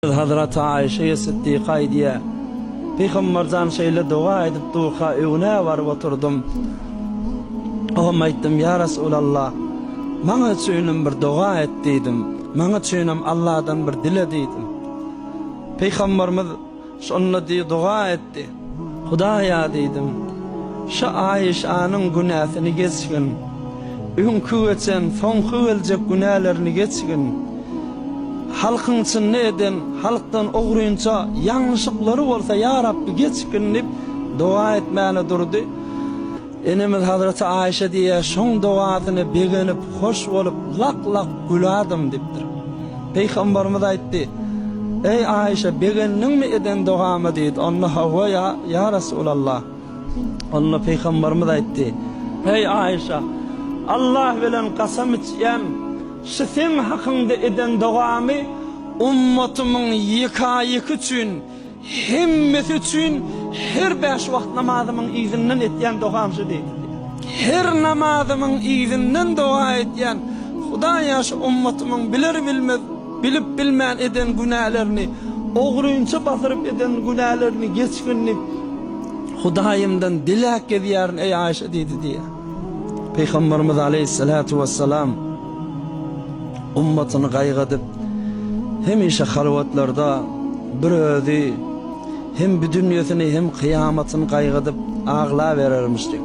Hazreti Ayşe Siddiqa diye Peygamberden şeyle dua edip duha evine var oturdum. Oğlum aytdım ya Resulallah, bana üçünüm bir dua et dedim. Bana üçünüm Allah'dan bir dile dedim. Peygamberimiz şonla diye dua etti. Hudaya dedim, şu Ayşe'nin günahını geçsin. Ünkü geçen, sonku gelecek günahlarını geçsin. Halkın için ne eden, halktan oğruyunca yanlışlıkları olsa ya Rabbi geçkin deyip dua etmeyene durdu. Enemiz Hazreti Ayşe diye şon duasını beğenip, hoş olup, lak lak güladım deyiptir. Peygamberimiz aytti, ey Ayşe beğendin mi eden duamı deydi. Onunla hava ya Resulallah. Onunla Peygamberimiz aytti, ey Ayşe Allah bilen kasam içen şu sen hakkında eden duamı ümmetimin yıkayık için, himmet için her 5 vakit namazımın izinden etyen duamsı deydi. Her namazımın izinden dua etyen Hudaya şu ümmetimin bilir bilmez, bilip bilmeyen eden günahlarını, oğruyunca batırıp eden günahlarını geçkinlik Hudayimden dilek ediyorun ey Ayşe dedi diye. Peygamberimiz aleyhissalatu vesselam ummatını gaygıdıp hem işe halvatlarda bir özü hem bir dünyasını hem kıyametini gaygıdıp ağla verirmiştik.